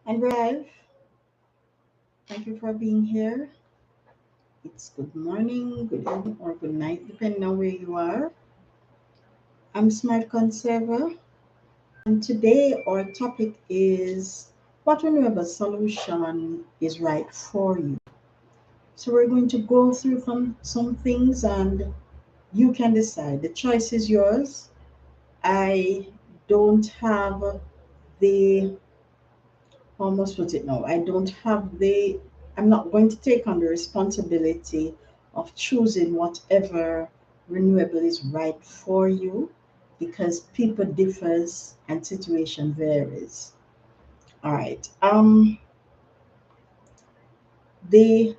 And we're live. Thank you for being here. It's good morning, good evening, or good night, depending on where you are. I'm Smart Conserver, and today our topic is what renewable solution is right for you. So we're going to go through some things and you can decide. The choice is yours. I don't have the how must put it now? I don't have the, I'm not going to take on the responsibility of choosing whatever renewable is right for you because people differs and situation varies. All right. The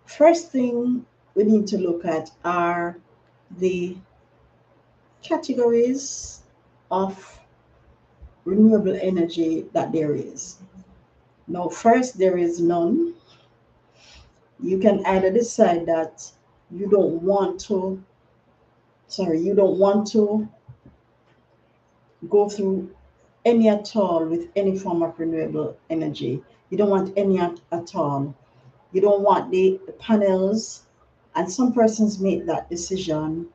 first thing we need to look at are the categories of renewable energy that there is. Now, first, there is none. You can either decide that you don't want to you don't want to go through any at all with any form of renewable energy. You don't want any at all. You don't want the panels, and some persons make that decision.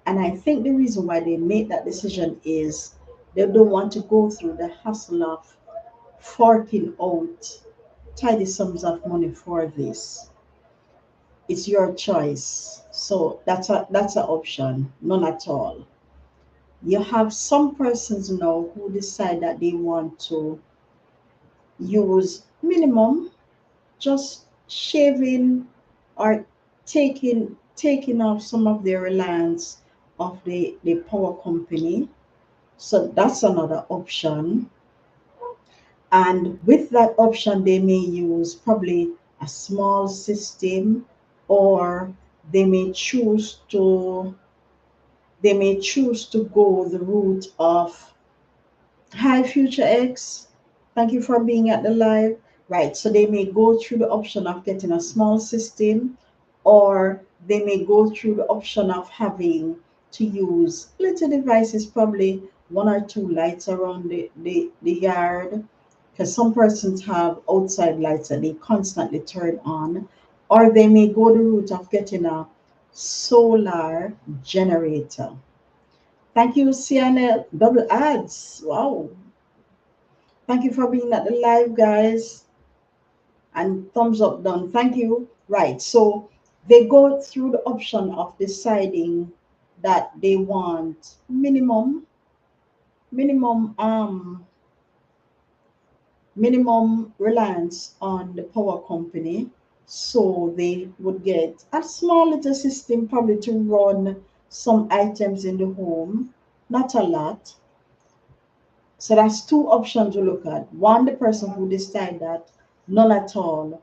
And I think the reason why they make that decision is they don't want to go through the hassle of forking out tidy sums of money for this. It's your choice. So that's an option, none at all. You have some persons now who decide that they want to use minimum, just shaving or taking off some of their reliance of the power company. So that's another option. And with that option, they may use probably a small system, or they may choose to they may choose to go the route of Hi Future X. Thank you for being at the live. Right, so they may go through the option of getting a small system, or they may go through the option of having to use little devices, probably one or two lights around the yard, because some persons have outside lights that they constantly turn on, or they may go the route of getting a solar generator. Thank you, CNL. Double ads. Wow. Thank you for being at the live, guys. And thumbs up done. Thank you. Right. So they go through the option of deciding that they want minimum, minimum reliance on the power company. So they would get a small little system probably to run some items in the home, not a lot. So that's two options to look at. One, the person who decide that none at all,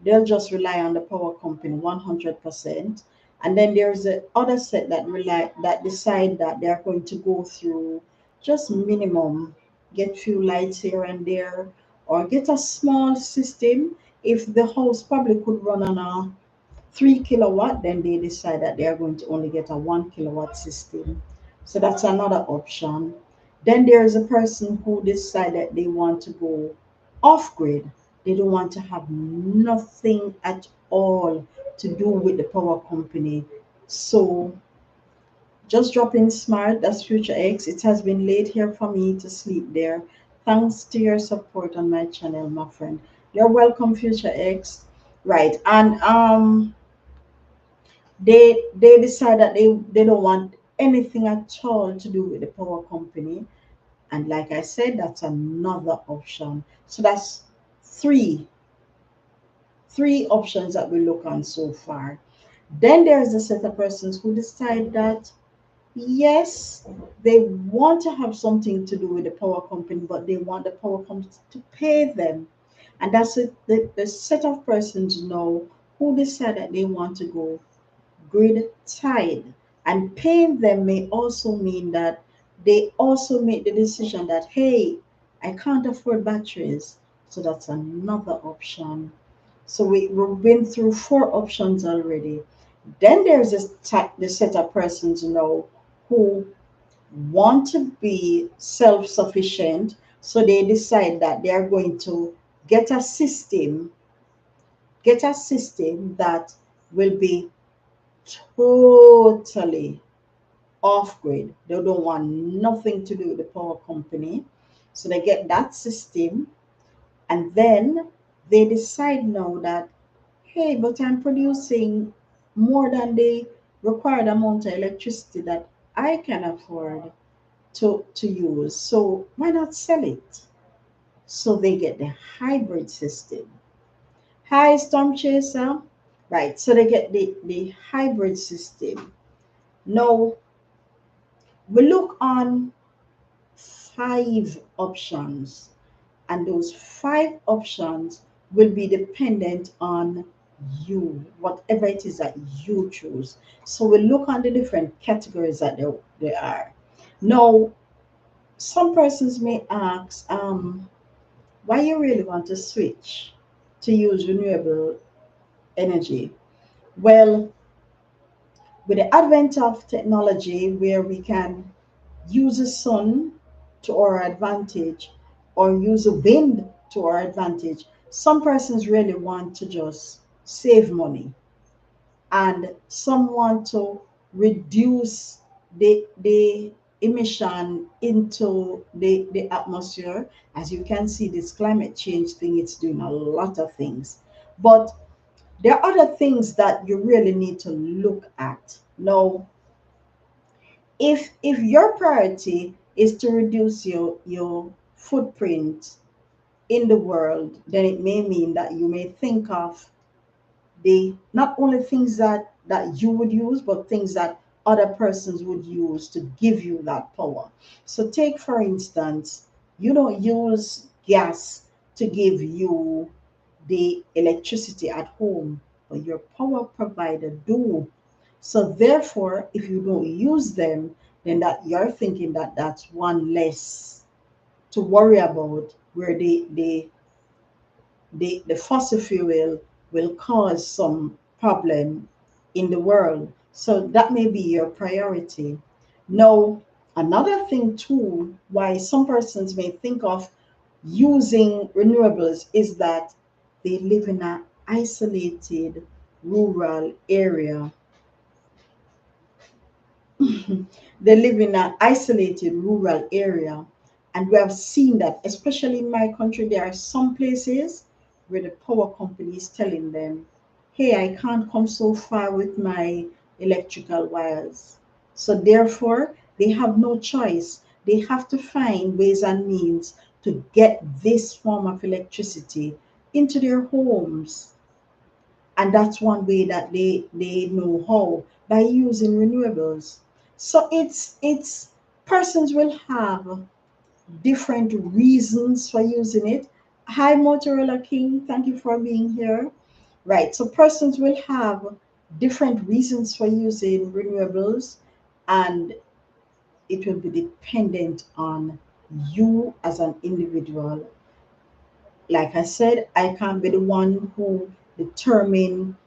they'll just rely on the power company 100%. And then there's the other set that decide that they're going to go through just minimum, get few lights here and there, or get a small system. If the house probably could run on a 3 kilowatt, then they decide that they are going to only get a 1 kilowatt system. So that's another option. Then there is a person who decided they want to go off grid. They don't want to have nothing at all to do with the power company. So just drop in smart, that's Future X. It has been late here for me to sleep there. Thanks to your support on my channel, my friend. You're welcome, Future X. Right. And they decide that they don't want anything at all to do with the power company. And like I said, that's another option. So that's three three options that we look on so far. Then there's a set of persons who decide that yes, they want to have something to do with the power company, but they want the power company to pay them. And that's it, the set of persons now who decide that they want to go grid tied. And paying them may also mean that they also make the decision that, hey, I can't afford batteries. So that's another option. So we've been through four options already. Then there's the set of persons who want to be self-sufficient, So they decide that they are going to get a system, get a system that will be totally off grid. They don't want nothing to do with the power company. So they get that system, and then they decide now that, hey, but I'm producing more than the required amount of electricity that I can afford to use. So why not sell it? So they get the hybrid system. Hi, Storm Chaser. Right, so they get the hybrid system. Now we look on 5 options, and those 5 options will be dependent on you, whatever it is that you choose. So we look on the different categories that there are. Now, some persons may ask, why you really want to switch to use renewable energy? Well, with the advent of technology where we can use the sun to our advantage or use the wind to our advantage, some persons really want to just save money, and some want to reduce the emission into the atmosphere. As you can see, this climate change thing, it's doing a lot of things. But there are other things that you really need to look at. Now, if your priority is to reduce your footprint in the world, then it may mean that you may think of the not only things that you would use, but things that other persons would use to give you that power. So take for instance, you don't use gas to give you the electricity at home, but your power provider do. So therefore, if you don't use them, then that you're thinking that that's one less to worry about, where the fossil fuel will cause some problem in the world. So that may be your priority. Now, another thing too, why some persons may think of using renewables is that they live in an isolated rural area. They live in an isolated rural area. And we have seen that, especially in my country, there are some places where the power company is telling them, hey, I can't come so far with my electrical wires. So therefore, they have no choice. They have to find ways and means to get this form of electricity into their homes. And that's one way that they know how, by using renewables. So it's persons will have different reasons for using it. Hi, Motorola King, thank you for being here. Right, so persons will have different reasons for using renewables, and it will be dependent on you as an individual. Like I said, I can't be the one who determine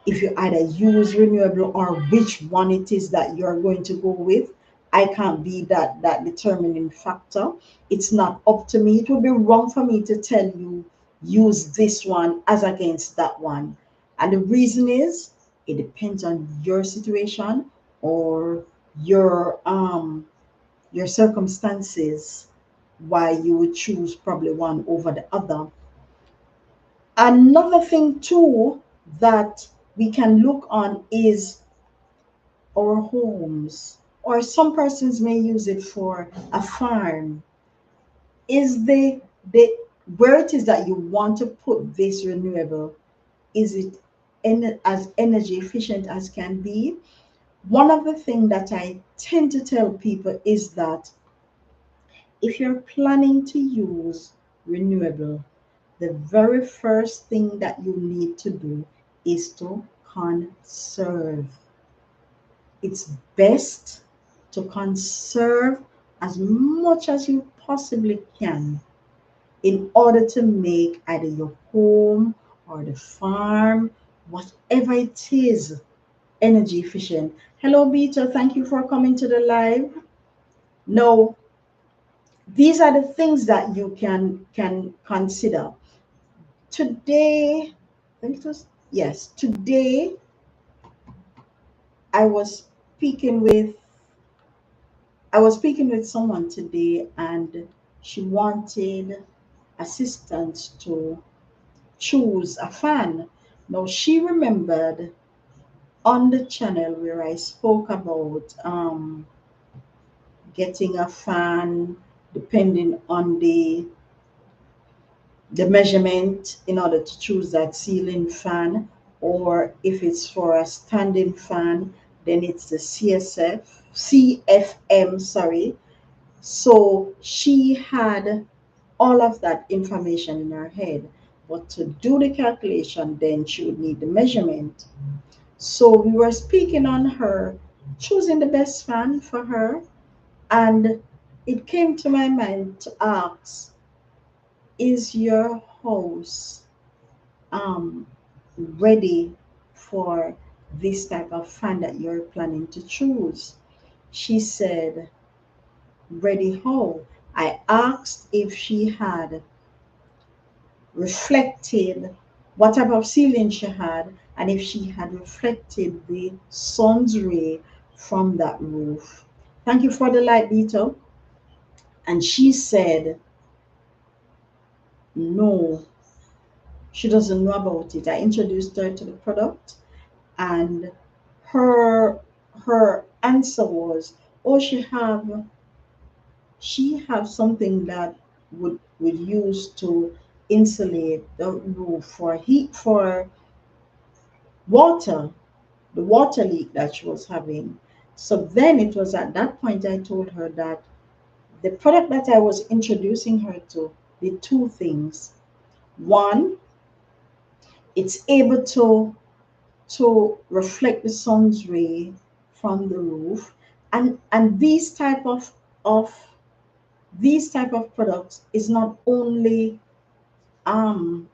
if you either use renewable or which one it is that you're going to go with. I can't be that determining factor. It's not up to me. It would be wrong for me to tell you use this one as against that one. And the reason is it depends on your situation or your circumstances, why you would choose probably one over the other. Another thing too that we can look on is our homes, or some persons may use it for a farm. Is the where it is that you want to put this renewable, is it as energy efficient as can be? One of the things that I tend to tell people is that if you're planning to use renewable, the very first thing that you need to do is to conserve. It's best to conserve as much as you possibly can in order to make either your home or the farm, whatever it is, energy efficient. Hello, Beta. Thank you for coming to the live. No, these are the things that you can consider. Today, I think it was, yes, today I was speaking with I was speaking with someone today, and she wanted assistance to choose a fan. Now she remembered on the channel where I spoke about getting a fan depending on the measurement in order to choose that ceiling fan, or if it's for a standing fan, then it's the CFM, sorry. So she had all of that information in her head, but to do the calculation, then she would need the measurement. So we were speaking on her choosing the best fan for her, and it came to my mind to ask, is your house um, ready for this type of fan that you're planning to choose? She said, ready how? I asked if she had reflected what type of ceiling she had, and if she had reflected the sun's ray from that roof. Thank you for the light, Beetle. And she said, no, she doesn't know about it. I introduced her to the product, and her her answer was, oh, she have something that would use to insulate the roof for heat, for water, the water leak that she was having. So then it was at that point I told her that the product that I was introducing her to did two things. One, it's able to reflect the sun's ray from the roof, and of these type of products is not only um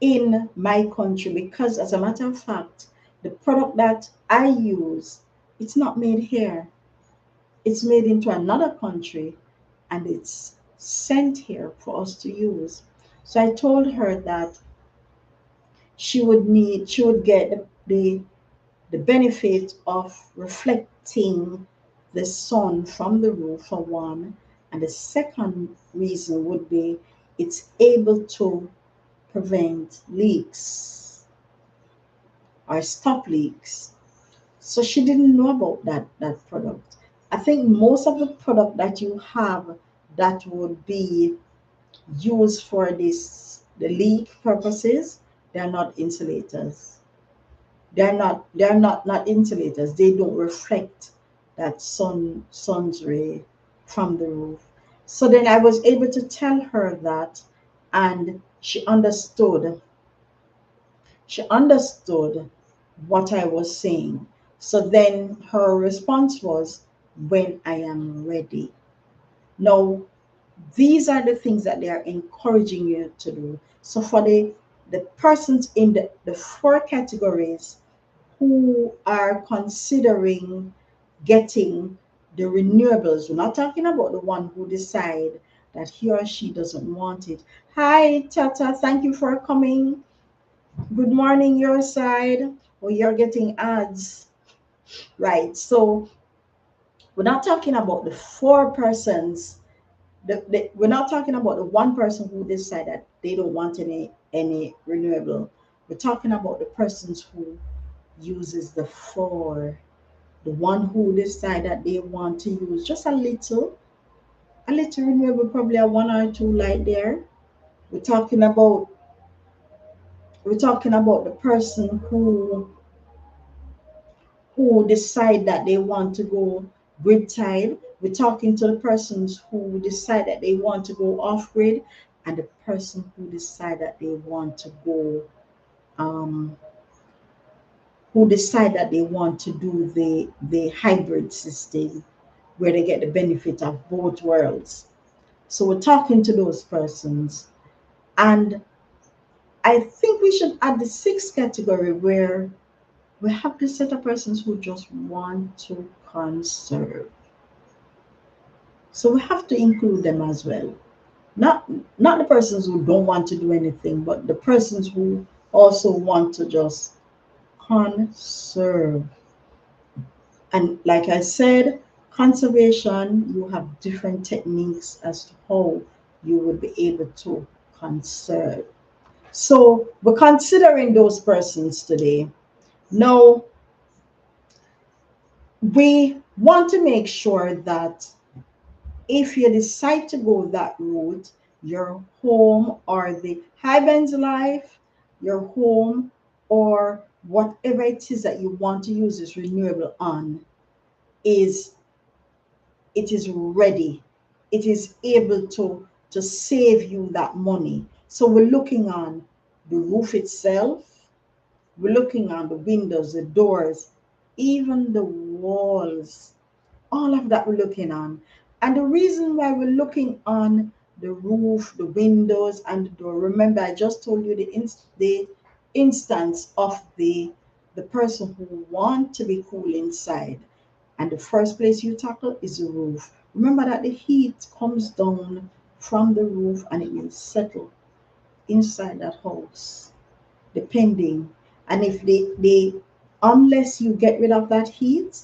in my country, because as a matter of fact, the product that I use, it's not made here. It's made into another country, and it's sent here for us to use. So I told her that she would get the benefit of reflecting the sun from the roof for one, and the second reason would be it's able to prevent leaks or stop leaks. So she didn't know about that product. I think most of the product that you have that would be used for this the leak purposes, they're not insulators. They're not insulators. They don't reflect that sun's ray from the roof. So then I was able to tell her that, and she understood what I was saying. So then her response was, when I am ready. Now, these are the things that they are encouraging you to do. So for the persons in the four categories who are considering getting the renewables, we're not talking about the one who decide that he or she doesn't want it. Hi, Tata, thank you for coming. Good morning, your side. Or you're getting ads, right? So we're not talking about the four persons. We're not talking about the one person who decide that they don't want any renewable. We're talking about the persons who uses the four, the one who decide that they want to use just a little renewable, probably a one or two light there. We're talking about we're talking about the person who decide that they want to go grid tied. We're talking to the persons who decide that they want to go off grid, and the person who decide that they want to go um, who decide that they want to do the hybrid system where they get the benefit of both worlds. So we're talking to those persons, and I think we should add the sixth category where we have the set of persons who just want to conserve. So we have to include them as well. Not not the persons who don't want to do anything, but the persons who also want to just conserve. And like I said, conservation, you have different techniques as to how you would be able to conserve. So we're considering those persons today. Now, we want to make sure that if you decide to go that route, your home or the high Benz life, your home or whatever it is that you want to use this renewable on, is it is ready. It is able to save you that money. So we're looking on the roof itself, we're looking on the windows, the doors, even the walls, all of that we're looking on. And the reason why we're looking on the roof, the windows, and the door, remember I just told you the instance of the person who want to be cool inside. And the first place you tackle is the roof. Remember that the heat comes down from the roof and it will settle inside that house, depending. And if they unless you get rid of that heat,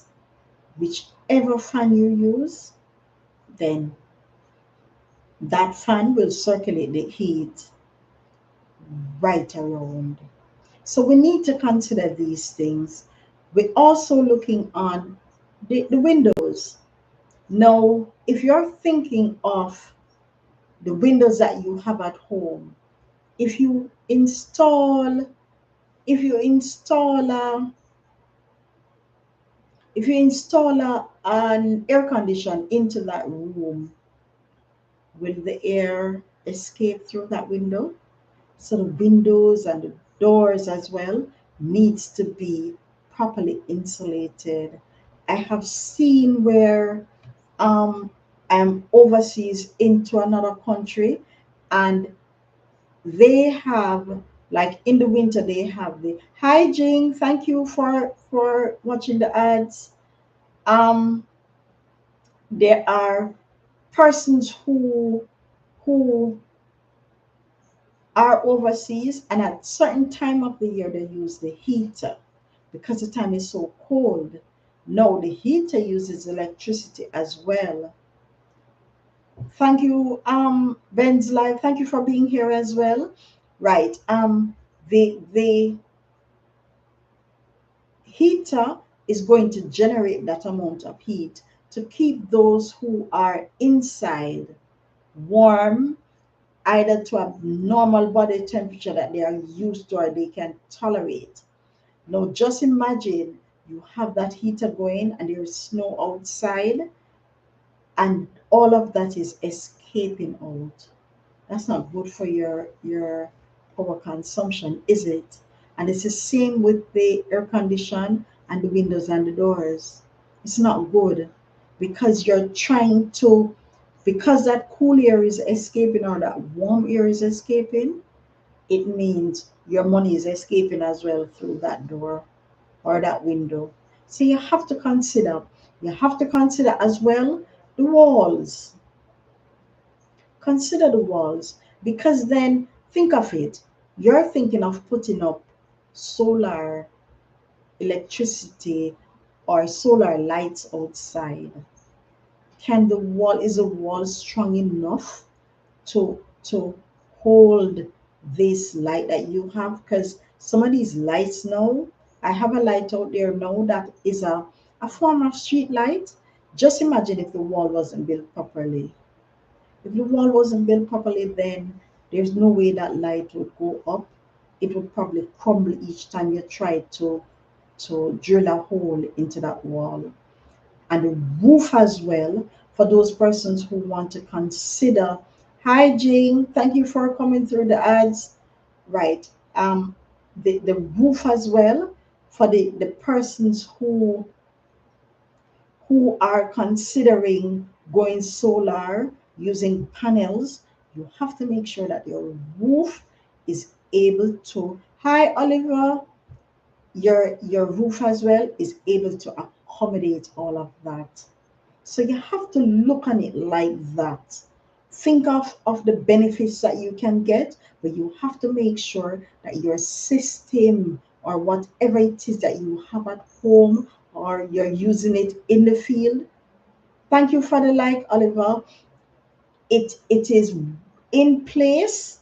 whichever fan you use, then that fan will circulate the heat right around. So we need to consider these things. We're also looking on the windows. Now, if you're thinking of the windows that you have at home, if you install, if you install a, if you install an air condition into that room, will the air escape through that window? So the windows and the doors as well needs to be properly insulated. I have seen where I'm overseas into another country and they have, like in the winter they have the hygiene. Thank you for watching the ads. um there are persons who are overseas and at certain time of the year they use the heater because the time is so cold. No, the heater uses electricity as well. Thank you, Ben's Live. Thank you for being here as well. Right. The heater is going to generate that amount of heat to keep those who are inside warm, either to a normal body temperature that they are used to or they can tolerate. Now, just imagine you have that heater going and there's snow outside, and all of that is escaping out. That's not good for your power consumption, is it? And it's the same with the air condition and the windows and the doors. It's not good because you're trying to, because that cool air is escaping or that warm air is escaping, it means your money is escaping as well through that door or that window. So you have to consider as well the walls. Consider the walls because then think of it. You're thinking of putting up solar electricity or solar lights outside. Can the wall, is the wall strong enough to hold this light that you have? Because some of these lights now, I have a light out there now that is a form of street light. Just imagine if the wall wasn't built properly. If the wall wasn't built properly, then there's no way that light would go up. It would probably crumble each time you try to drill a hole into that wall. And the roof as well, for those persons who want to consider hygiene. Thank you for coming through the ads. Right. The roof as well, for the persons who are considering going solar using panels, you have to make sure that your roof is able to, hi Oliver, your roof as well is able to accommodate all of that. So you have to look on it like that. Think of the benefits that you can get, but you have to make sure that your system or whatever it is that you have at home or you're using it in the field. Thank you for the like, Oliver. It is in place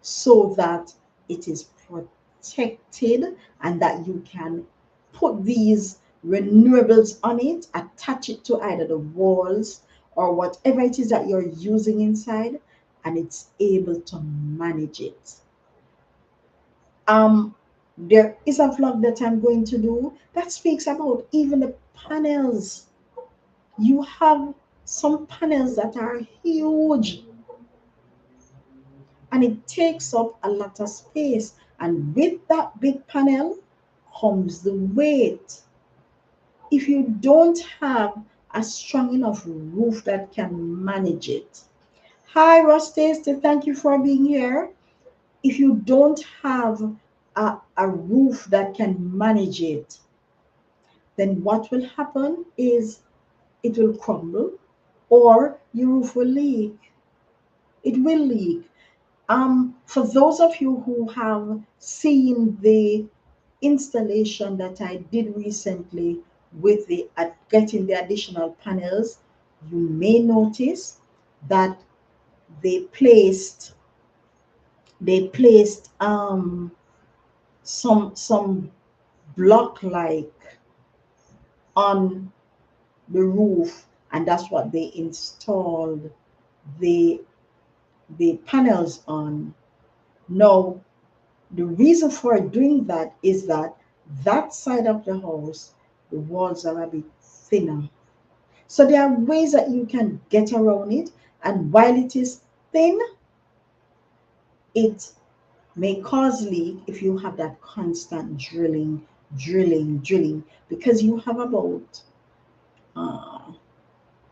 so that it is protected and that you can put these renewables on it, attach it to either the walls or whatever it is that you're using inside, and it's able to manage it. Um, there is a vlog that I'm going to do that speaks about even the panels. You have some panels that are huge and it takes up a lot of space. And with that big panel comes the weight. If you don't have a strong enough roof that can manage it. Hi, Ross Tasty, thank you for being here. If you don't have a roof that can manage it, then what will happen is it will crumble or your roof will leak. It will leak. For those of you who have seen the installation that I did recently with the getting the additional panels, you may notice that they placed some block like on the roof, and that's what they installed the panels on. Now, the reason for doing that is that that side of the house, the walls are a bit thinner. So there are ways that you can get around it. And while it is thin, it may cause leak if you have that constant drilling, because you have uh,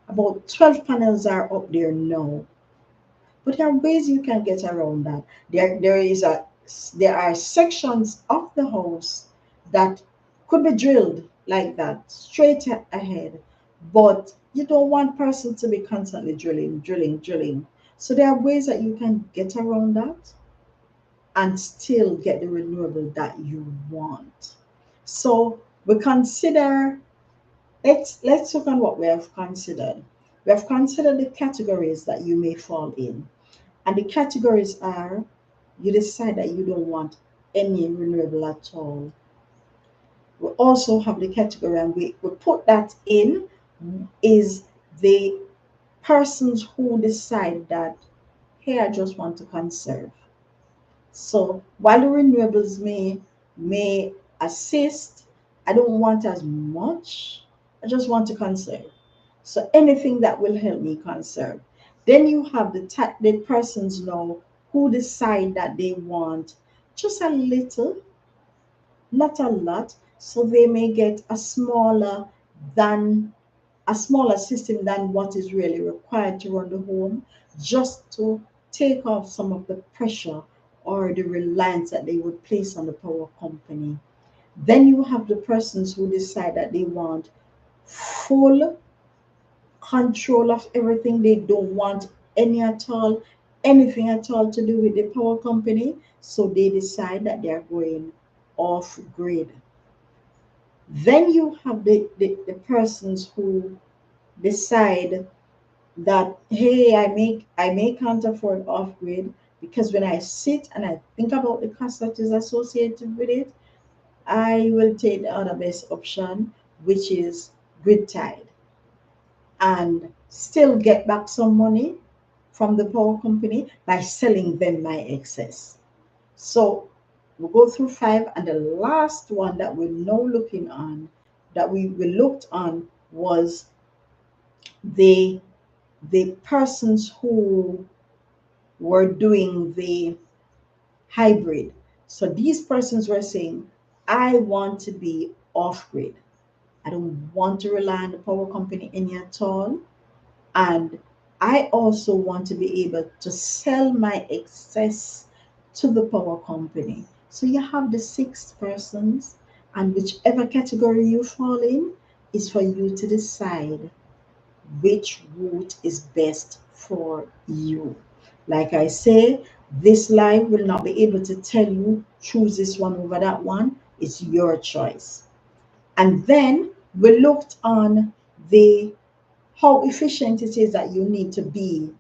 about 12 panels are up there now. But there are ways you can get around that. There are sections of the house that could be drilled like that, straight ahead. But you don't want person to be constantly drilling. So there are ways that you can get around that and still get the renewable that you want. So we consider let's look on what we have considered. We have considered the categories that you may fall in. And the categories are you decide that you don't want any renewable at all. We also have the category, and we put that in is the persons who decide that, hey, I just want to conserve. So while the renewables may assist, I don't want as much. I just want to conserve. So anything that will help me conserve. Then you have the persons now who decide that they want just a little, not a lot. So they may get than a smaller system than what is really required to run the home, just to take off some of the pressure or the reliance that they would place on the power company. Then you have the persons who decide that they want full control of everything. They don't want anything at all to do with the power company. So they decide that they're going off grid. Then you have the persons who decide that, hey, I may can't afford off grid, because when I sit and I think about the cost that is associated with it, I will take the other best option, which is grid tied, and still get back some money from the power company by selling them my excess. So we'll go through five, and the last one that we're now looking on, that we looked on, was the persons who were doing the hybrid. So these persons were saying, I want to be off grid. I don't want to rely on the power company any at all. And I also want to be able to sell my excess to the power company. So you have the six persons, and whichever category you fall in is for you to decide which route is best for you. Like I say, this live will not be able to tell you choose this one over that one. It's your choice. And then we looked on the how efficient it is that you need to be,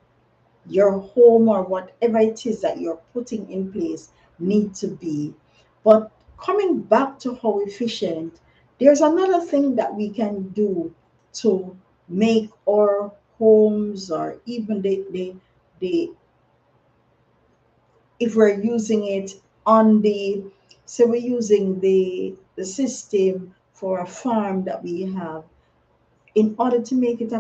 your home or whatever it is that you're putting in place need to be. But coming back to how efficient, there's another thing that we can do to make our homes, or even the if we're using it on the, so we're using the system for a farm that we have. In order to make it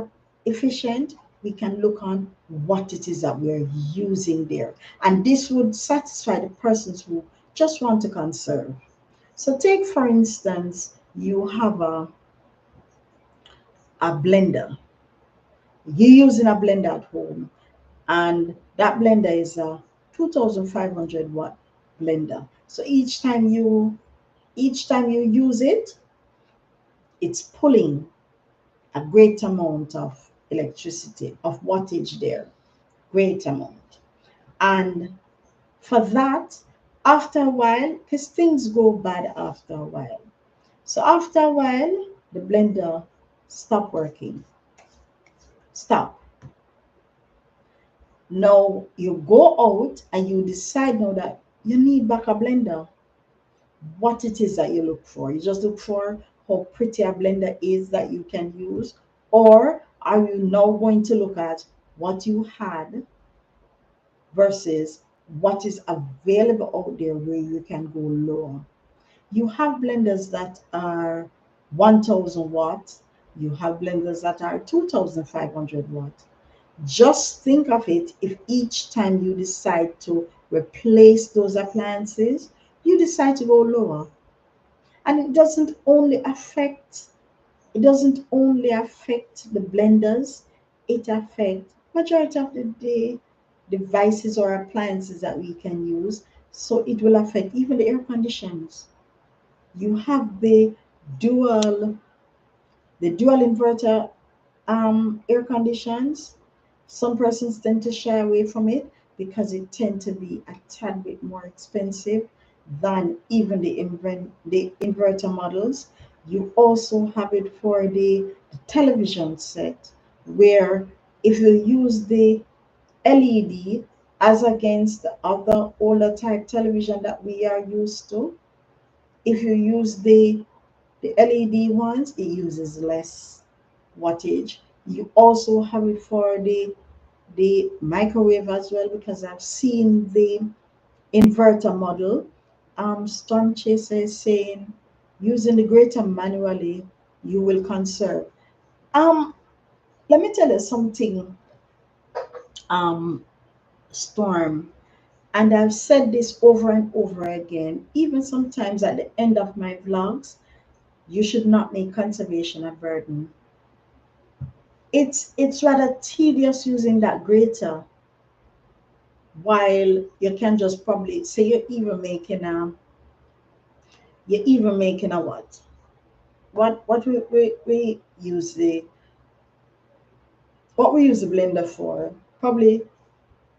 efficient, we can look on what it is that we're using there. And this would satisfy the persons who just want to conserve. So take, for instance, you have a blender. You're using a blender at home, and that blender is a 2500 watt blender. So each time you use it, it's pulling a great amount of electricity, of wattage there, great amount. And for that, after a while, because things go bad after a while. So after a while, the blender stop working. Stop. Now you go out and you decide now that you need back a blender. What it is that you look for? You just look for how pretty a blender is that you can use, or are you now going to look at what you had versus what is available out there where you can go lower? You have blenders that are 1000 watts, you have blenders that are 2500 watts. Just think of it, if each time you decide to replace those appliances, you decide to go lower. And it doesn't only affect the blenders, it affects majority of the devices or appliances that we can use. So it will affect even the air conditions. You have the dual inverter air conditions. Some persons tend to shy away from it because it tend to be a tad bit more expensive than even the inverter models. You also have it for the television set, where if you use the LED as against the other older type television that we are used to, if you use the LED ones, it uses less wattage. You also have it for the microwave as well, because I've seen the inverter model. Storm Chaser is saying using the grater manually, you will conserve. Um, Let me tell you something, um, Storm, and I've said this over and over again, even sometimes at the end of my vlogs. You should not make conservation a burden. It's rather tedious using that grater, while you can just probably say you're even making a what we use the blender for, probably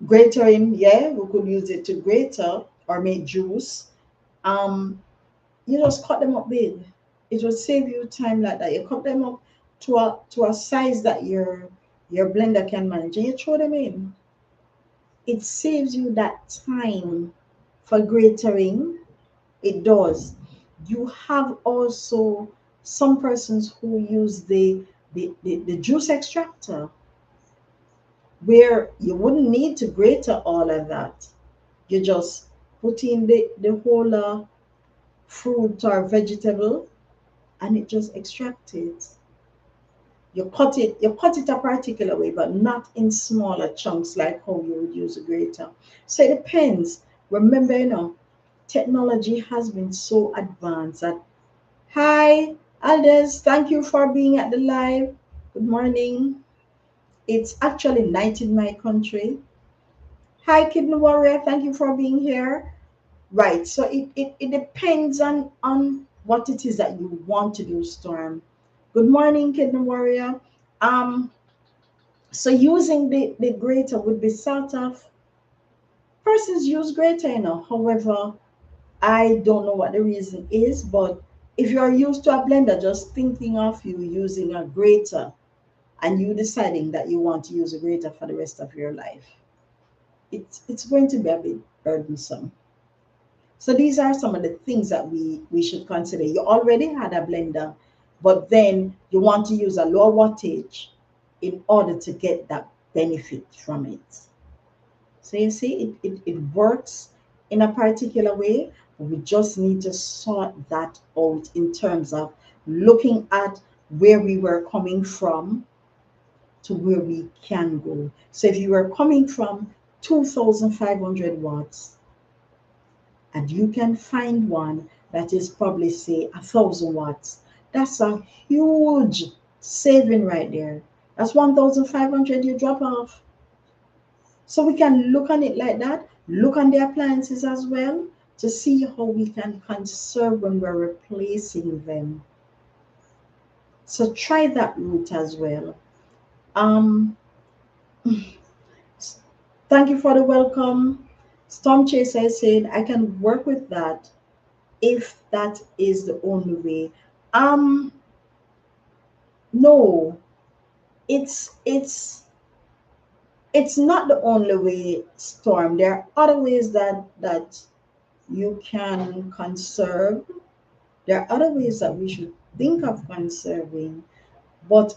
gratering. Yeah, we could use it to grater or make juice. um you just cut them up big. It will save you time like that. You cut them up to a size that your blender can manage, and you throw them in. It saves you that time for gratering. It does. You have also some persons who use the juice extractor, where you wouldn't need to grate all of that. You just put in the whole fruit or vegetable, and it just extracts it. You cut it a particular way, but not in smaller chunks like how you would use a grater. So it depends. Remember, technology has been so advanced that, hi, Aldous, thank you for being at the live. Good morning. It's actually night in my country. Hi, Kidney Warrior, thank you for being here. Right. So it depends on what it is that you want to do, Storm. Good morning, Kidney Warrior. Um, So using the grater would be sort of, persons use grater, However, I don't know what the reason is, but if you're used to a blender, just thinking of you using a grater and you deciding that you want to use a grater for the rest of your life, it's going to be a bit burdensome. So these are some of the things that we should consider. You already had a blender, but then you want to use a low wattage in order to get that benefit from it. So you see, it works in a particular way. We just need to sort that out in terms of looking at where we were coming from to where we can go. So if you were coming from 2,500 watts and you can find one that is probably say 1,000 watts, that's a huge saving right there. That's 1,500 you drop off. So we can look on it like that, look on the appliances as well to see how we can conserve when we're replacing them. So try that route as well. Um, Thank you for the welcome. Storm Chaser said, I can work with that if that is the only way. Um, no, it's not the only way, Storm. There are other ways that you can conserve. There are other ways that we should think of conserving, but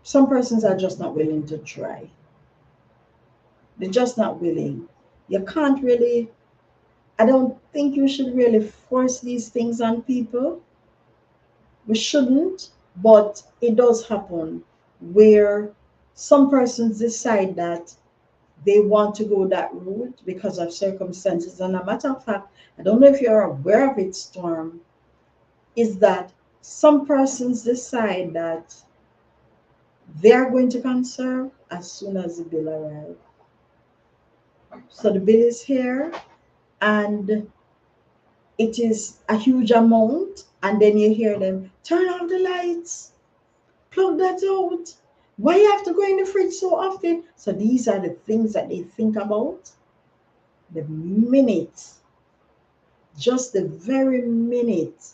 some persons are just not willing to try. They're just not willing. You can't really, I don't think you should really force these things on people. We shouldn't, but it does happen where some persons decide that they want to go that route because of circumstances. And a matter of fact, I don't know if you're aware of it, Storm, is that some persons decide that they are going to conserve as soon as the bill arrives. So the bill is here and it is a huge amount, and then you hear them turn off the lights, plug that out. Why you have to go in the fridge so often? So these are the things that they think about the minute, just the very minute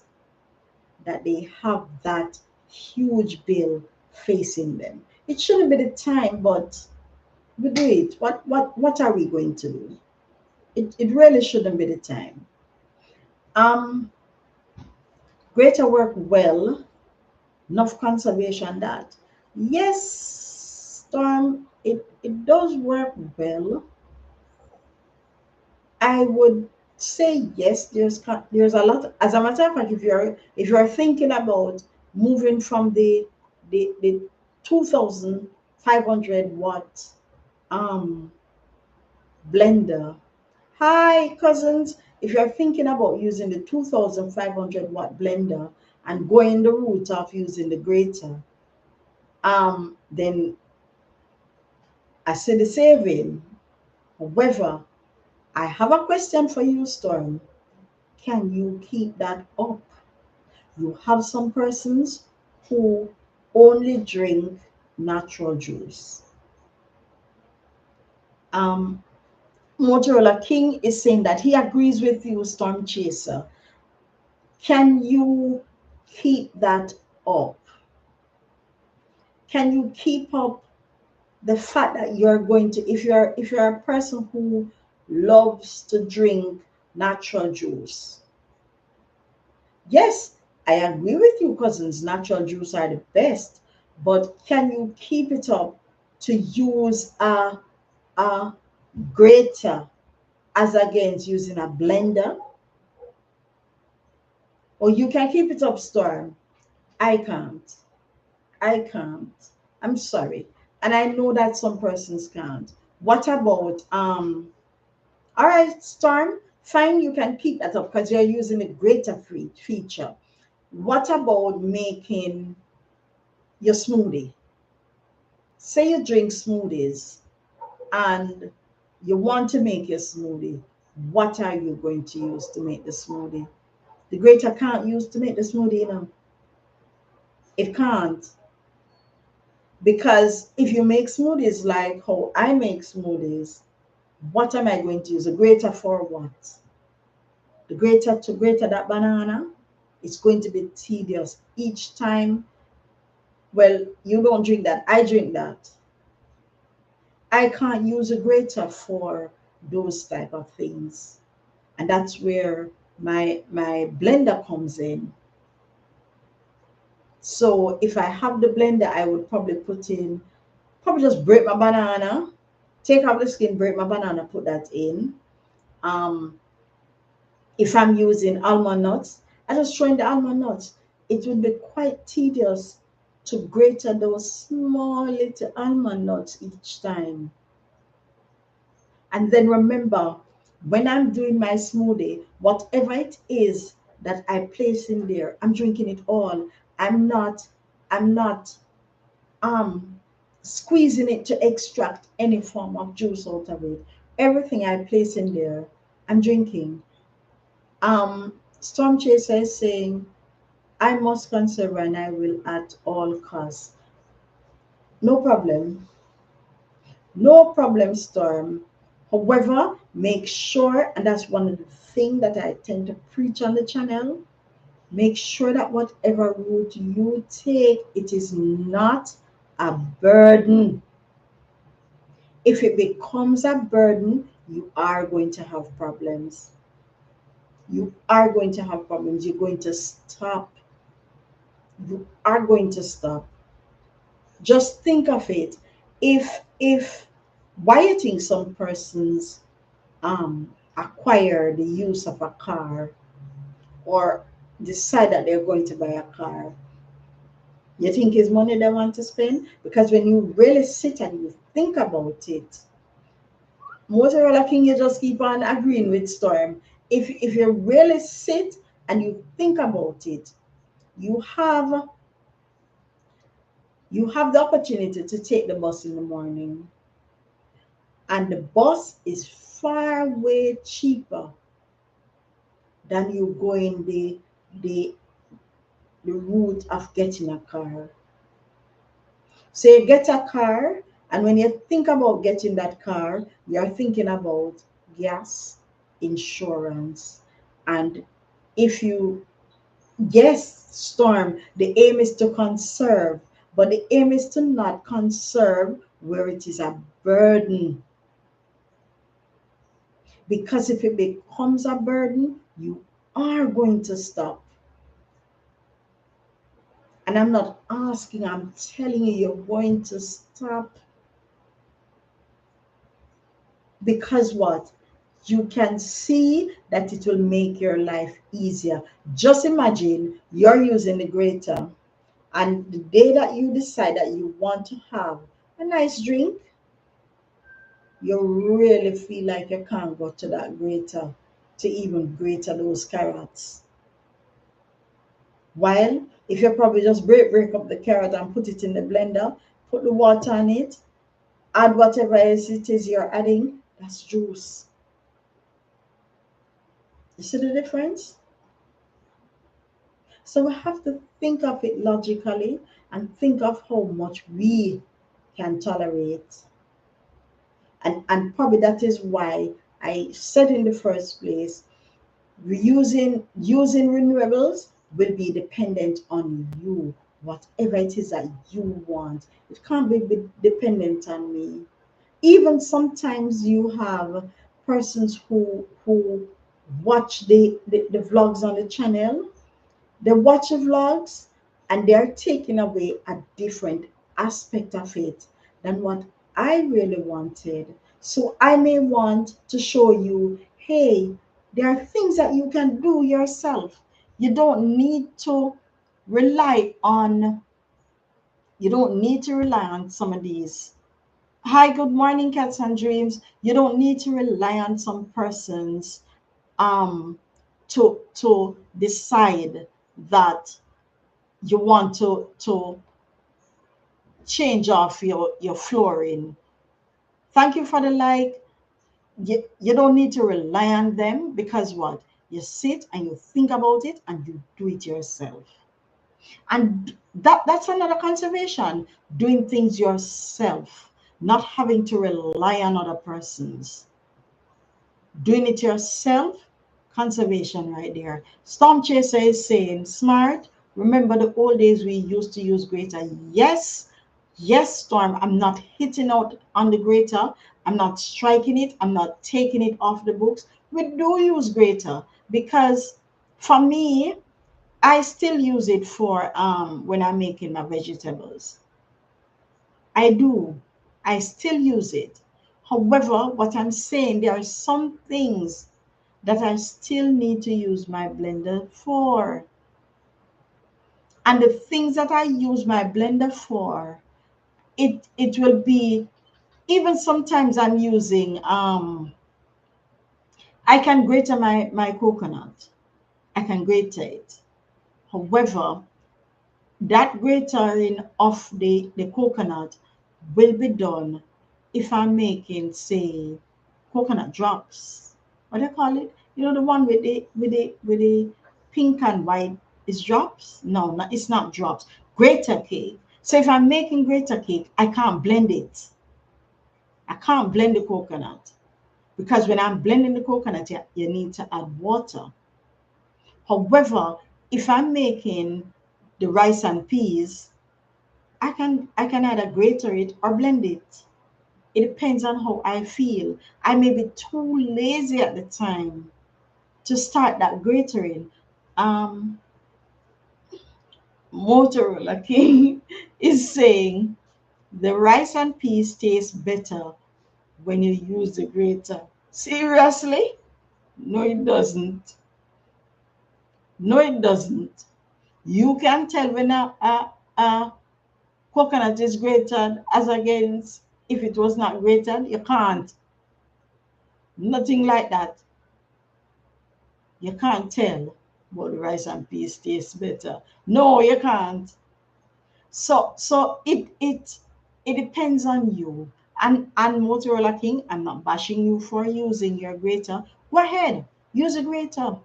that they have that huge bill facing them. It shouldn't be the time, but we do it. What are we going to do? It really shouldn't be the time. Um, Greater work well, enough conservation that. Yes, Storm, it does work well. I would say yes. There's a lot. As a matter of fact, if you're thinking about moving from the 2,500 watt um blender. Hi, cousins. If you're thinking about using the 2,500 watt blender and going the route of using the grater, then I see the saving. However, I have a question for you, Storm. Can you keep that up? You have some persons who only drink natural juice. Um, Motorola King is saying that he agrees with you, Storm Chaser. Can you keep that up? Can you keep up the fact that you're going to, if you're a person who loves to drink natural juice? Yes, I agree with you, cousins. Natural juice are the best, but can you keep it up to use a grater as against using a blender? Or you can keep it up, Storm. I can't. I can't. I'm sorry. And I know that some persons can't. What about all right, Storm, fine, you can keep that up because you're using a greater free feature. What about making your smoothie? Say you drink smoothies and you want to make your smoothie. What are you going to use to make the smoothie? The grater can't use to make the smoothie, It can't. Because if you make smoothies like how I make smoothies, what am I going to use? A grater for what? The grater to grater that banana? It's going to be tedious each time. Well, you don't drink that. I drink that. I can't use a grater for those type of things. And that's where my blender comes in. So if I have the blender, I would probably put in, probably just break my banana, take out the skin, break my banana, put that in. Um, if I'm using almond nuts, I just throw in the almond nuts. It would be quite tedious to grate those small little almond nuts each time. And then remember, when I'm doing my smoothie, whatever it is that I place in there, I'm drinking it all. I'm not um squeezing it to extract any form of juice out of it. Everything I place in there, I'm drinking. Storm Chaser is saying, I must conserve and I will at all costs. No problem. No problem, Storm. However, make sure, and that's one of the things that I tend to preach on the channel, make sure that whatever route you take, it is not a burden. If it becomes a burden, you are going to have problems. You are going to have problems. You're going to stop. You are going to stop. Just think of it. If why you think some persons acquire the use of a car or decide that they're going to buy a car, you think it's money they want to spend? Because when you really sit and you think about it, Motorola King, you just keep on agreeing with Storm. If you really sit and you think about it, you have you have the opportunity to take the bus in the morning, and the bus is far way cheaper than you going the the route of getting a car. So you get a car, and when you think about getting that car, you're thinking about gas, insurance, and if you, yes, Storm, the aim is to conserve, but the aim is to not conserve where it is a burden. Because if it becomes a burden, you are going to stop. And I'm not asking, I'm telling you, you're going to stop. Because what? You can see that it will make your life easier. Just imagine you're using the grater, and the day that you decide that you want to have a nice drink, you really feel like you can't go to that grater to even grate those carrots. While if you probably just break up the carrot and put it in the blender, put the water on it, add whatever else it is you're adding, that's juice. You see the difference? So we have to think of it logically and think of how much we can tolerate. And probably that is why I said in the first place, using renewables will be dependent on you. Whatever it is that you want, it can't be dependent on me. Even sometimes you have persons who watch the vlogs on the channel. They watch the vlogs and they're taking away a different aspect of it than what I really wanted. So I may want to show you, hey, there are things that you can do yourself. You don't need to rely on you don't need to rely on some of these. Hi, good morning, cats and dreams. You don't need to rely on some persons to decide that you want to change off your flooring. Thank you for the like. You don't need to rely on them because what? You sit and you think about it and you do it yourself. And that's another conservation, doing things yourself, not having to rely on other persons. Doing it yourself, conservation right there. Storm Chaser is saying, smart. Remember the old days we used to use grater? Yes, yes, Storm. I'm not hitting out on the grater. I'm not striking it. I'm not taking it off the books. We do use grater because for me, I still use it for when I'm making my vegetables. I do. I still use it. However, what I'm saying, there are some things that I still need to use my blender for. And the things that I use my blender for, it will be, even sometimes I'm using I can grate my coconut. I can grate it. However, that grating of the coconut will be done if I'm making, say, coconut drops. What do you call it? You know, the one with the pink and white is drops? No, it's not drops. Grater cake. So if I'm making grater cake, I can't blend it. I can't blend the coconut because when I'm blending the coconut, you need to add water. However, if I'm making the rice and peas, I can either grater it or blend it. It depends on how I feel. I may be too lazy at the time to start that gratering. Um, Motorola King is saying the rice and peas taste better when you use the grater. Seriously? No, it doesn't. No, it doesn't. You can tell when a coconut is grated as against if it was not grated. You can't. Nothing like that. You can't tell what the rice and peas tastes better. No, you can't. So it depends on you. And Motorola King, I'm not bashing you for using your grater. Go ahead, use a grater.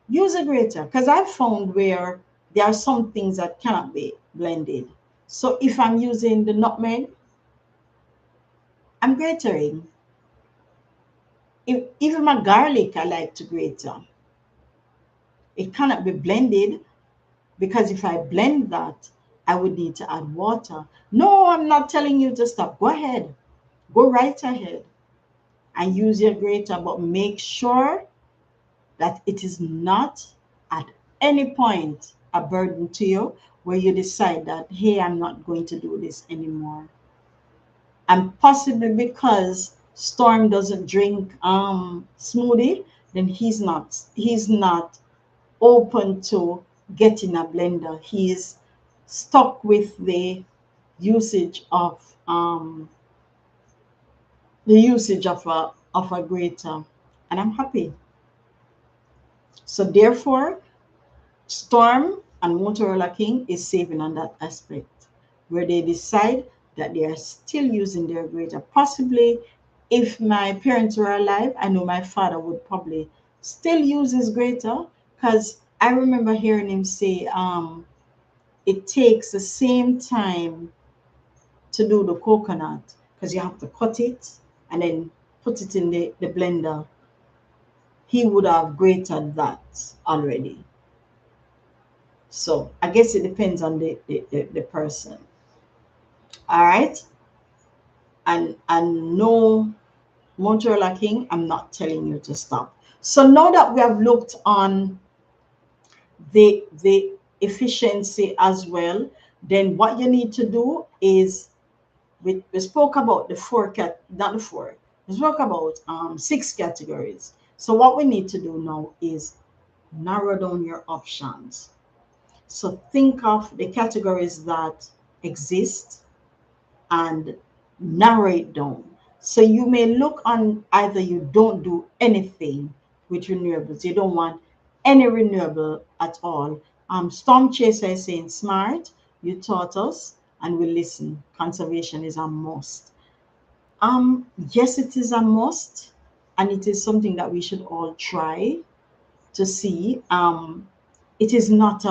Use a grater. Because I've found where there are some things that cannot be blended. So if I'm using the nutmeg, I'm gratering. If, even my garlic, I like to grate. It cannot be blended because if I blend that, I would need to add water. No, I'm not telling you to stop. Go ahead. Go right ahead and use your grater, but make sure that it is not at any point a burden to you where you decide that, hey, I'm not going to do this anymore. And possibly because Storm doesn't drink smoothie, then he's not open to getting a blender. He's stuck with usage of um, the usage of a grater, and I'm happy. So therefore, Storm and Motorola King is saving on that aspect, where they decide that they are still using their grater. Possibly, if my parents were alive, I know my father would probably still use his grater because I remember hearing him say, it takes the same time to do the coconut because you have to cut it and then put it in the blender. He would have grated that already. So I guess it depends on the person. All right. And no, Motorola King, I'm not telling you to stop. So now that we have looked on the efficiency as well, then what you need to do is we spoke about the not the four. We spoke about six categories. So what we need to do now is narrow down your options. So think of the categories that exist and narrow it down. So you may look on either you don't do anything with renewables, you don't want any renewable at all. Storm Chaser is saying, smart, you taught us and we listen. Conservation is a must. Yes, it is a must, and it is something that we should all try to see. It is not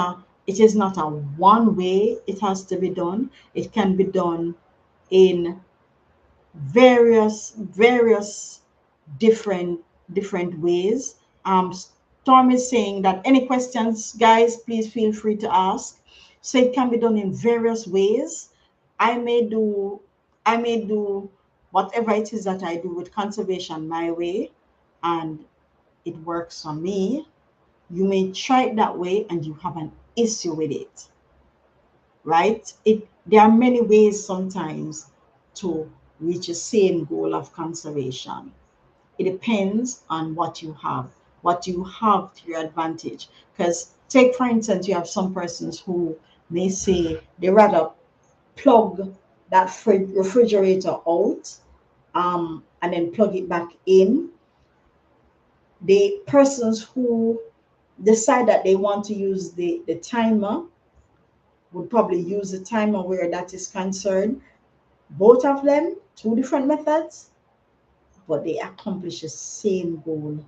It is not a one way it has to be done. It can be done in various different ways. Storm is saying that any questions, guys, please feel free to ask. So it can be done in various ways. I may do I may do whatever it is that I do with conservation my way, and it works for me. You may try it that way and you have an issue with it, right? There are many ways sometimes to reach the same goal of conservation. It depends on what you have to your advantage. Because take for instance, you have some persons who may say they rather plug that refrigerator out, and then plug it back in. The persons who decide that they want to use the timer would probably use the timer where that is concerned. Both of them, two different methods, but they accomplish the same goal: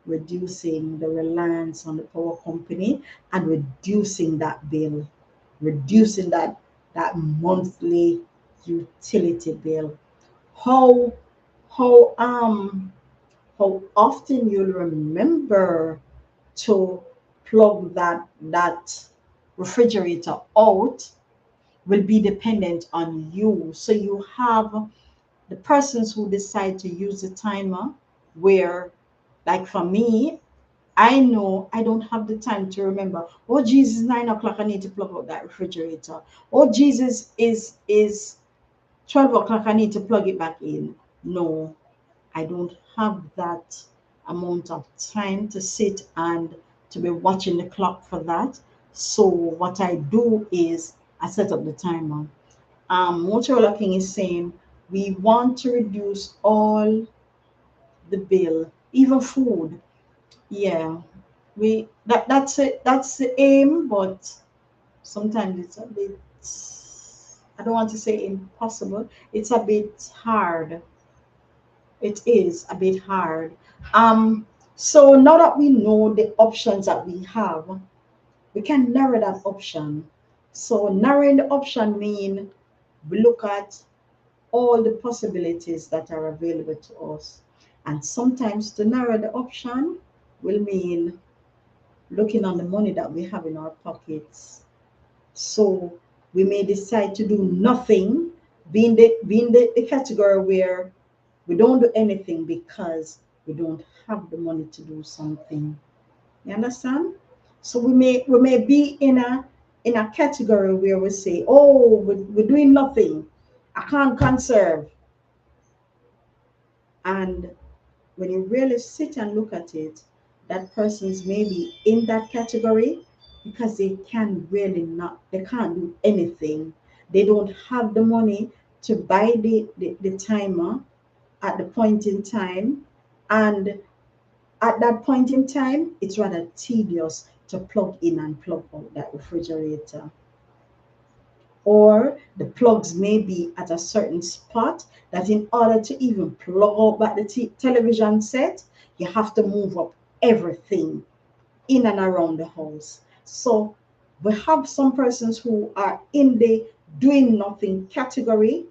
reducing the reliance on the power company and reducing that bill, reducing that monthly utility bill. How how um how often you'll remember to plug that refrigerator out will be dependent on you. So you have the persons who decide to use the timer where, like for me, I know I don't have the time to remember, oh Jesus, 9 o'clock, I need to plug out that refrigerator. Oh Jesus, is 12 o'clock, I need to plug it back in. No, I don't have that amount of time to sit and to be watching the clock for that. So what I do is I set up the timer. Motorola King is saying we want to reduce all the bill, even food. Yeah, that's it. That's the aim, but sometimes it's a bit. I don't want to say impossible. It's a bit hard. It is a bit hard. So now that we know the options that we have, we can narrow that option. So narrowing the option mean we look at all the possibilities that are available to us. And sometimes to narrow the option will mean looking on the money that we have in our pockets. So we may decide to do nothing, being the category where we don't do anything because we don't have the money to do something. You understand? So we may be in a category where we say, oh, we're doing nothing. I can't conserve. And when you really sit and look at it, that person's maybe in that category because they can't do anything. They don't have the money to buy the timer at the point in time. And at that point in time, it's rather tedious to plug in and plug out that refrigerator. Or the plugs may be at a certain spot that in order to even plug out back the television set, you have to move up everything in and around the house. So we have some persons who are in the doing nothing category,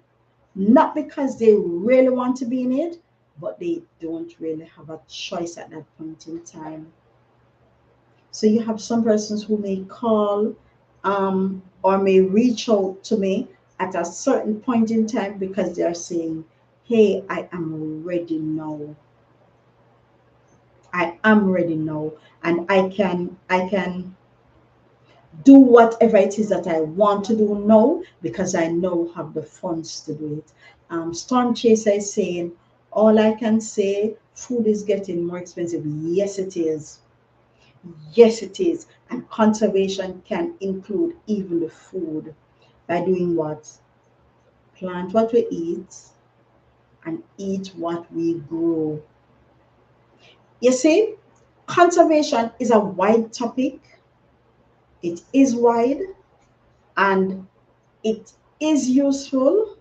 not because they really want to be in it, but they don't really have a choice at that point in time. So you have some persons who may call, or may reach out to me at a certain point in time because they are saying, hey, I am ready now. I am ready now. And I can do whatever it is that I want to do now because I now have the funds to do it. Storm Chaser is saying, all I can say, food is getting more expensive. Yes, it is. Yes, it is. And conservation can include even the food by doing what? Plant what we eat and eat what we grow. You see, conservation is a wide topic. It is wide and it is useful,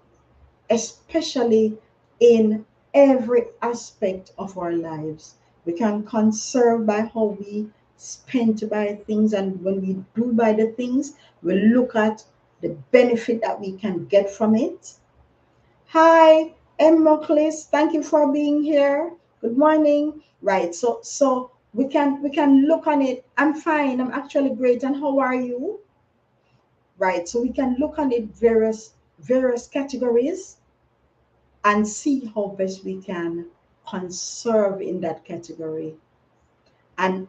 especially in every aspect of our lives. We can conserve by how we spend to buy things, and when we do buy the things, we look at the benefit that we can get from it. Hi, Emoclis, thank you for being here. Good morning. Right, so we can look on it. I'm fine. I'm actually great. And how are you? Right, so we can look on it various categories and see how best we can conserve in that category. And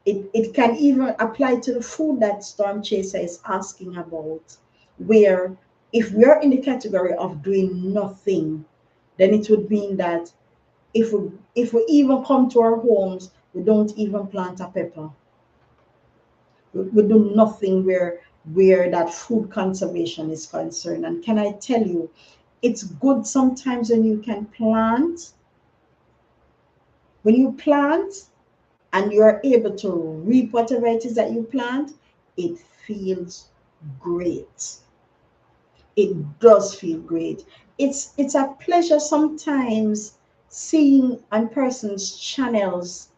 it can even apply to the food that Storm Chaser is asking about, where if we're in the category of doing nothing, then it would mean that if we even come to our homes, we don't even plant a pepper. We do nothing where that food conservation is concerned. And can I tell you, it's good sometimes when you can plant. When you plant and you're able to reap whatever it is that you plant, it feels great. It does feel great. It's a pleasure sometimes seeing on persons' channels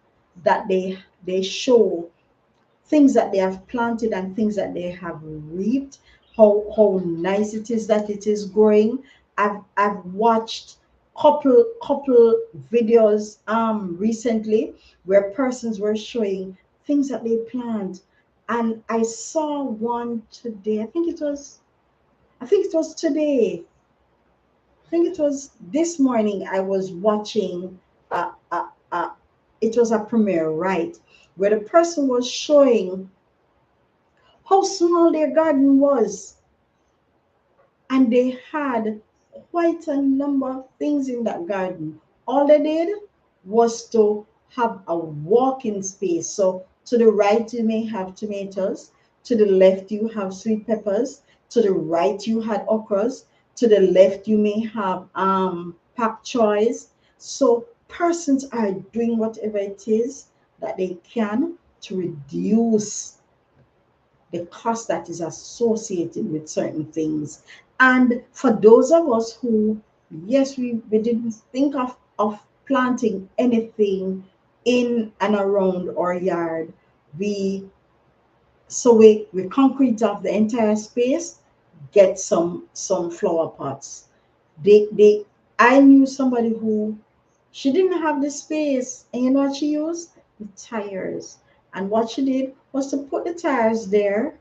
that they show things that they have planted and things that they have reaped, how nice it is that it is growing. I've watched couple videos recently where persons were showing things that they plant, and I saw one today. I think it was today. I think it was this morning. I was watching uh, uh, uh, it was a premiere, right, where the person was showing how small their garden was, and they had quite a number of things in that garden. All they did was to have a walking space. So to the right you may have tomatoes, to the left you have sweet peppers, to the right you had okras, to the left you may have pak choys. So persons are doing whatever it is that they can to reduce the cost that is associated with certain things. And for those of us who, yes, we didn't think of planting anything in and around our yard, we we concrete off the entire space, get some flower pots. They I knew somebody who, she didn't have the space, and you know what she used? The tires. And what she did was to put the tires there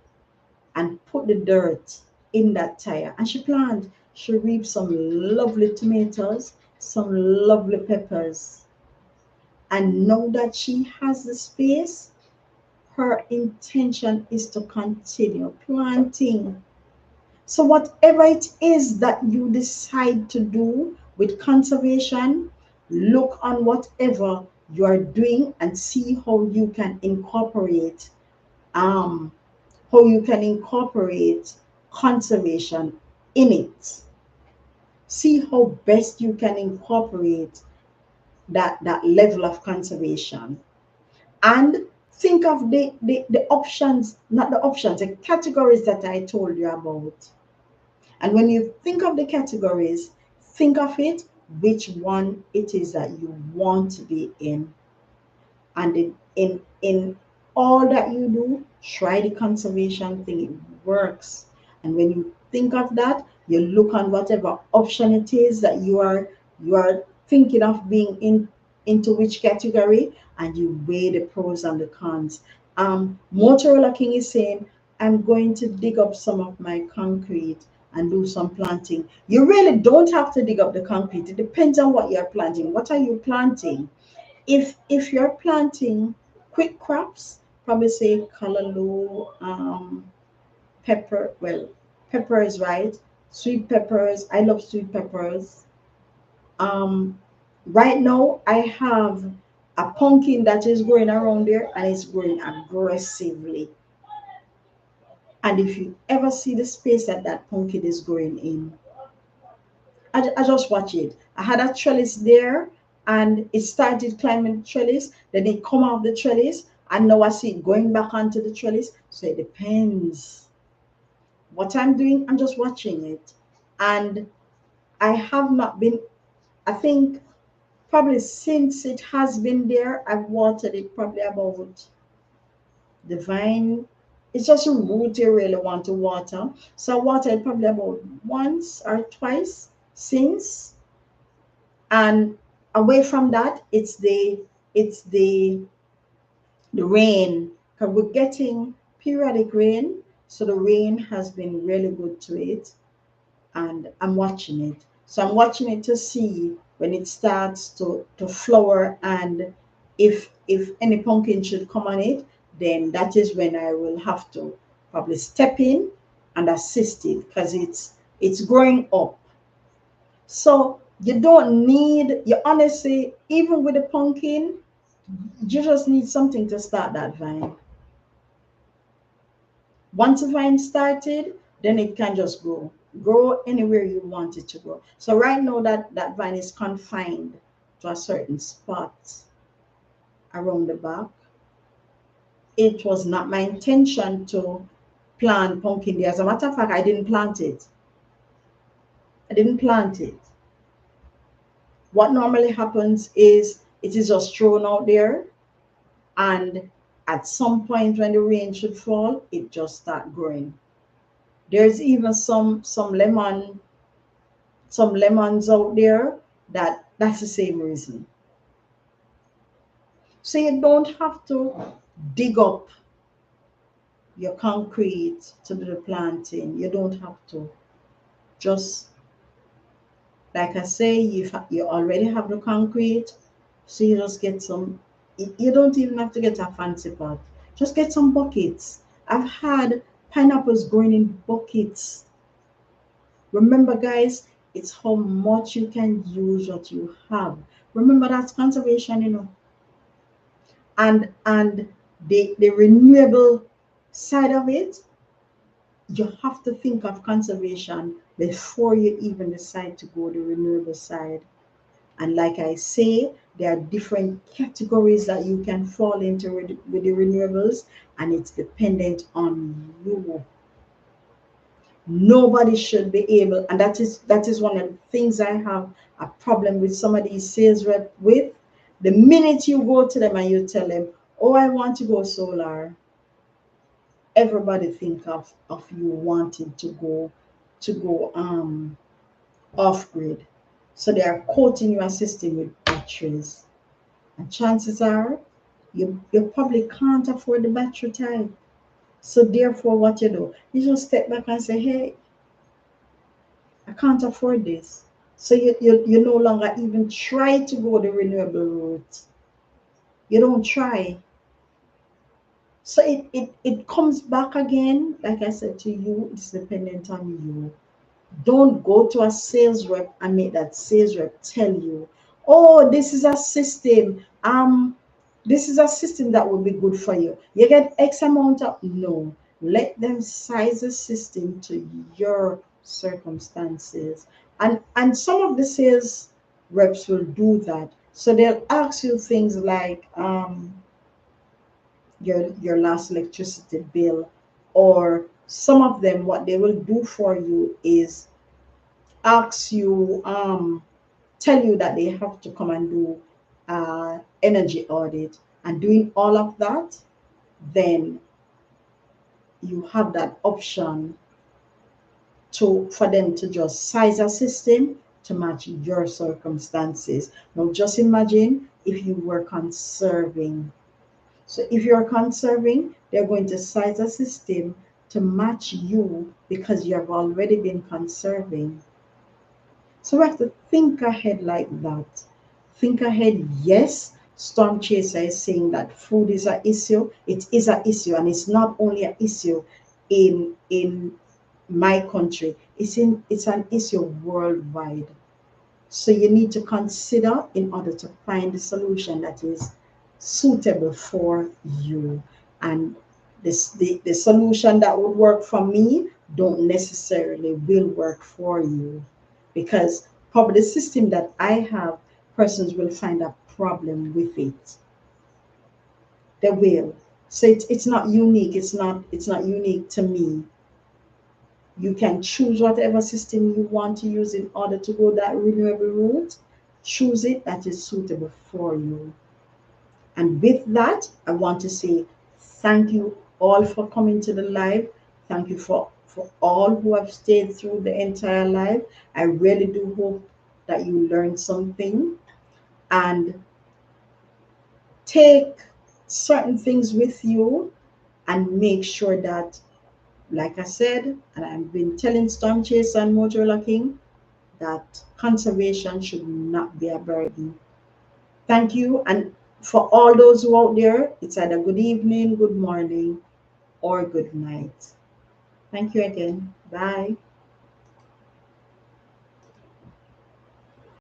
and put the dirt in that tire. And she planted. She reaped some lovely tomatoes, some lovely peppers. And now that she has the space, her intention is to continue planting. So, whatever it is that you decide to do with conservation, look on whatever you are doing and see um, how you can incorporate conservation in it. See how best you can incorporate that level of conservation. And think of the options, not the options, the categories that I told you about. And when you think of the categories, think of it, which one it is that you want to be in. And in all that you do, try the conservation thing. It works. And when you think of that, you look on whatever option it is that you are thinking of being into which category, and you weigh the pros and the cons. Motorola King is saying, I'm going to dig up some of my concrete and do some planting. You really don't have to dig up the concrete. It depends on what you're planting. What are you planting? If you're planting quick crops, probably say callaloo, pepper. Well, peppers, right? Sweet peppers. I love sweet peppers. Um, right now I have a pumpkin that is growing around there, and it's growing aggressively. And if you ever see the space that that pumpkin is growing in, I just watch it. I had a trellis there, and it started climbing the trellis, then it come off the trellis, and now I see it going back onto the trellis. So it depends. What I'm doing, I'm just watching it. And I have not been, I think probably since it has been there, I've watered it probably about The vine, it's just a root you really want to water. So I watered probably about once or twice since. And away from that, it's the rain. Because we're getting periodic rain. So the rain has been really good to it. And I'm watching it. So I'm watching it to see when it starts to flower, and if any pumpkin should come on it, then that is when I will have to probably step in and assist it, because it's growing up. So you don't need, you honestly, even with a pumpkin, you just need something to start that vine. Once a vine started, then it can just grow anywhere you want it to grow. So right now that vine is confined to a certain spot around the back. It was not my intention to plant pumpkin there. As a matter of fact, I didn't plant it. I didn't plant it. What normally happens is it is just thrown out there, and at some point when the rain should fall, it just start growing. There's even some lemons out there that's the same reason. So you don't have to dig up your concrete to do the planting. You don't have to. Just like I say, you already have the concrete, so you just get some. You don't even have to get a fancy pot. Just get some buckets. I've had pineapples growing in buckets. Remember, guys, it's how much you can use what you have. Remember, that's conservation, and the renewable side of it, you have to think of conservation before you even decide to go the renewable side. And like I say, there are different categories that you can fall into with the renewables, and it's dependent on you. Nobody should be able, and that is one of the things I have a problem with some of these sales rep with. The minute you go to them and you tell them, oh, I want to go solar, everybody think of you wanting to go off grid. So they are quoting you a system with batteries. And chances are you probably can't afford the battery type. So therefore what you do, you just step back and say, hey, I can't afford this. So you no longer even try to go the renewable route. You don't try. So it comes back again, like I said to you, it's dependent on you. Don't go to a sales rep and make that sales rep tell you, oh, this is a system that will be good for you. You get X amount of, no. Let them size the system to your circumstances. And some of the sales reps will do that. So they'll ask you things like your last electricity bill, or some of them what they will do for you is ask you, tell you that they have to come and do energy audit, and doing all of that, then you have that option to for them to just size a system to match your circumstances. Now just imagine if you were conserving. So if you're conserving, they're going to size a system to match you because you have already been conserving. So we have to think ahead like that. Think ahead, yes. Storm Chaser is saying that food is an issue. It is an issue, and it's not only an issue in my country. It's an issue worldwide. So you need to consider in order to find the solution that is suitable for you. And the solution that would work for me don't necessarily will work for you, because probably the system that I have, persons will find a problem with it. They will. So it's not unique. It's not unique to me. You can choose whatever system you want to use in order to go that renewable route. Choose it that is suitable for you. And with that, I want to say Thank you all for coming to the live. Thank you for all who have stayed through the entire live. I really do hope that you learned something and take certain things with you and make sure that, like I said, and I've been telling Storm Chaser and Motorola King, that conservation should not be a burden. Thank you. And for all those who out there, it's either good evening, good morning, or good night. Thank you again. Bye.